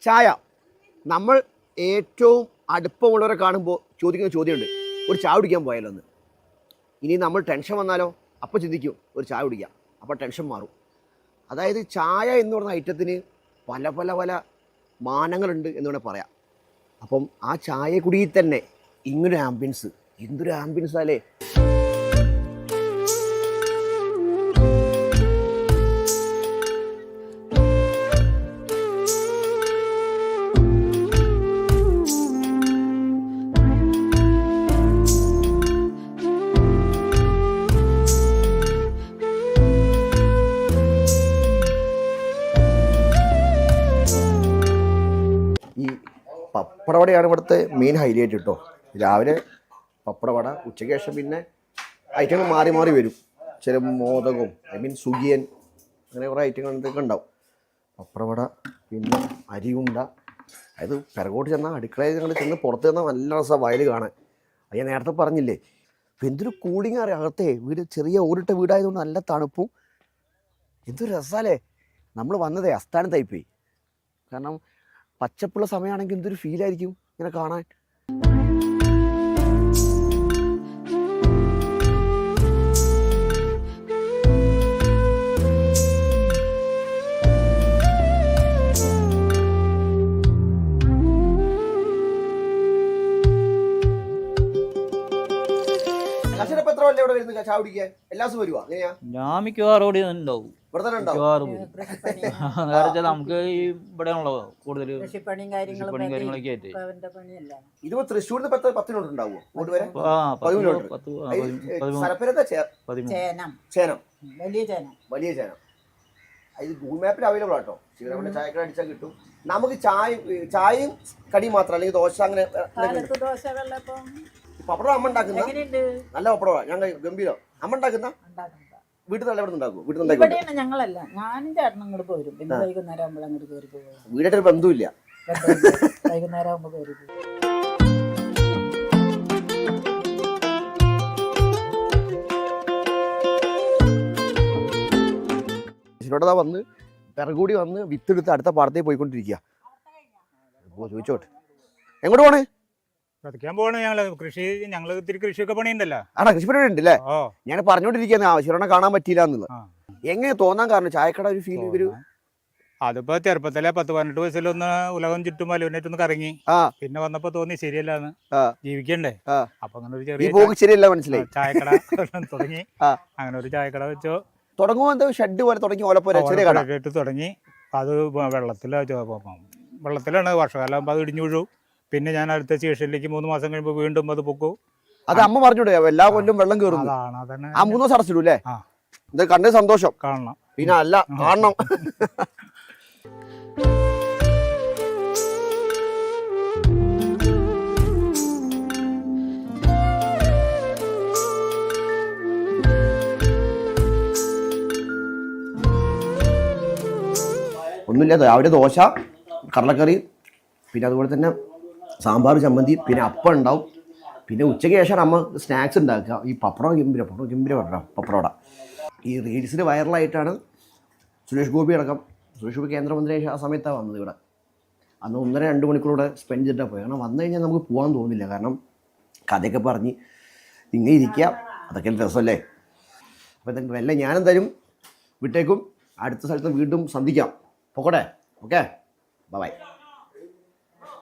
ചായ നമ്മൾ ഏറ്റവും അടുപ്പമുള്ളവരെ കാണുമ്പോൾ ചോദിക്കുന്ന ചോദ്യമുണ്ട്, ഒരു ചായ കുടിക്കാൻ പോയാലോ എന്ന്. ഇനി നമ്മൾ ടെൻഷൻ വന്നാലോ അപ്പോൾ ചിന്തിക്കും ഒരു ചായ കുടിക്കാം, അപ്പോൾ ടെൻഷൻ മാറും. അതായത് ചായ എന്ന് പറയുന്ന ഐറ്റത്തിന് പല പല പല മാനങ്ങളുണ്ട് എന്ന് വേണമെങ്കിൽ പറയാം. അപ്പം ആ ചായ കുടിയിൽ തന്നെ ഇങ്ങനൊരു ആംബിയൻസ്, എന്തൊരു ആംബിയൻസാലേ. പപ്പടവടയാണ് ഇവിടുത്തെ മെയിൻ ഹൈലൈറ്റ് കേട്ടോ. രാവിലെ പപ്പടവട, ഉച്ചയ്ക്ക് ശേഷം പിന്നെ ഐറ്റങ്ങൾ മാറി മാറി വരും. ചില മോദകവും സുഗിയൻ, അങ്ങനെ കുറേ ഐറ്റങ്ങൾ എന്തൊക്കെ ഉണ്ടാവും. പപ്പടവട, പിന്നെ അരിയുണ്ട. അതായത് പിറകോട്ട് ചെന്നാൽ അടുക്കളയിൽ ഞങ്ങൾ ചെന്ന് പുറത്ത് ചെന്നാൽ നല്ല രസമാണ് വയൽ കാണാൻ. അത് ഞാൻ നേരത്തെ പറഞ്ഞില്ലേ, ഇപ്പം എന്തൊരു കൂളിംഗ് അറിയാം. അകത്തെ വീട് ചെറിയ ഓടിട്ട വീടായതുകൊണ്ട് നല്ല തണുപ്പും എന്തൊരു രസമല്ലേ. നമ്മൾ വന്നതേ അസ്ഥാനത്തായിപ്പോയി. കാരണം പച്ചപ്പുള്ള സമയമാണെങ്കിൽ എന്തൊരു ഫീലായിരിക്കും ഇങ്ങനെ കാണാൻ. ഞാൻ മിക്കവാറും ഉണ്ടാവും. നമുക്ക് ഇവിടെ കൂടുതൽ കാര്യങ്ങളൊക്കെ ആയിട്ട്. ഇതിപ്പോ തൃശ്ശൂരിൽ 10 മിനിറ്റ് ഉണ്ടാവുമോ? വലിയ ചേനം. ഇത് ഗൂഗിൾ മാപ്പിൽ അവൈലബിൾ ആട്ടോ. ചായക്കട അടിച്ചാൽ കിട്ടും. നമുക്ക് ചായയും കടിയും മാത്രം, അല്ലെങ്കിൽ ദോശ അങ്ങനെ. പപ്പടം അമ്മ ഉണ്ടാക്കുന്ന നല്ല പപ്പടമാണ്. ഞങ്ങൾ ഗംഭീരം. അമ്മ ഉണ്ടാക്കുന്ന വീട്ടിൽ നല്ല ഇവിടെ ഉണ്ടാക്കും. ഞങ്ങളല്ല, ഞാനും ചേട്ടനും അങ്ങോട്ട് പോരും. പിന്നെ വൈകുന്നേരം ആകുമ്പോൾ അങ്ങോട്ട് കയറി പോകും. വീടായിട്ടൊരു ബന്ധമില്ല. വൈകുന്നേരം ആകുമ്പോൾ കയറി പോകും. ഇവിടെ വന്ന് പിറകൂടി വന്ന് വിത്തെടുത്ത് അടുത്ത പാടത്തേക്ക് പോയിക്കൊണ്ടിരിക്കുക. ചോദിച്ചോട്ടെ, എങ്ങോട്ട് പോണേ? ഞങ്ങൾ ഇത്തിരി കൃഷിയൊക്കെ പണിയുണ്ടല്ലോ. ആണോ, കൃഷിപ്പണി ഉണ്ടല്ലേ? ഞാൻ പറഞ്ഞോണ്ടിരിക്കുന്ന ശിവനെ കാണാൻ പറ്റിയില്ല എന്നുള്ളത്. എങ്ങനെ തോന്നാൻ കാരണം ചായക്കട ഒരു ഫീൽ ഒരു അതിപ്പോ ചെറുപ്പത്തിലെ 10-18 വയസ്സിലൊന്ന് ഉലകം ചുറ്റും വലുവിനായിട്ടൊന്ന് കറങ്ങി. പിന്നെ വന്നപ്പോ തോന്നി ശരിയല്ലാന്ന്, ജീവിക്കണ്ടേ. അപ്പൊ അങ്ങനെ ഒരു ചെറിയ ശരിയല്ല മനസ്സിലായി. ചായക്കട തുടങ്ങി. അങ്ങനെ ഒരു ചായക്കട വെച്ചോ. തുടങ്ങുമ്പോ ഷെഡ് പോലെ തുടങ്ങി, തുടങ്ങി. അത് വെള്ളത്തിലാണ്. വർഷകാലം ആകുമ്പോ അത് ഇടിഞ്ഞു വീഴും. പിന്നെ ഞാൻ അടുത്ത സ്റ്റേഷനിലേക്ക് 3 മാസം കഴിയുമ്പോൾ വീണ്ടും അത് പൊക്കും. അത് അമ്മ പറഞ്ഞൂടെ എല്ലാ കൊല്ലം വെള്ളം കയറും. ആ 3 ദിവസം അടച്ചിടൂ അല്ലേ? ഇത് കണ്ടത് സന്തോഷം. കാണണം. പിന്നെ അല്ല, കാണണം. ഒന്നുമില്ല, രാവിലെ ദോശ, കടലക്കറി, പിന്നെ അതുപോലെ തന്നെ സാമ്പാർ, ചമ്മന്തി, പിന്നെ അപ്പം ഉണ്ടാവും. പിന്നെ ഉച്ചയ്ക്ക് ശേഷം അമ്മ സ്നാക്സ് ഉണ്ടാക്കുക. ഈ പപ്പടം ഗംഭീര പപ്പടവട. ഈ റീൽസിൽ വൈറലായിട്ടാണ് സുരേഷ് ഗോപി അടക്കം. സുരേഷ് ഗോപി കേന്ദ്രമന്ത്രി ആ സമയത്താണ് വന്നത് ഇവിടെ. അന്ന് 1.5-2 മണിക്കൂറൂടെ സ്പെൻഡ് ചെയ്തിട്ടാണ് പോയത്. കാരണം വന്നു കഴിഞ്ഞാൽ നമുക്ക് പോകാൻ തോന്നില്ല. കാരണം കഥയൊക്കെ പറഞ്ഞ് ഇങ്ങനെ ഇരിക്കുക, അതൊക്കെ രസമല്ലേ. അപ്പോൾ എന്തെങ്കിലും വല്ല ഞാനെന്തായാലും വിട്ടേക്കും. അടുത്ത സ്ഥലത്ത് വീണ്ടും സന്ധിക്കാം. പോകട്ടെ. Okay, by.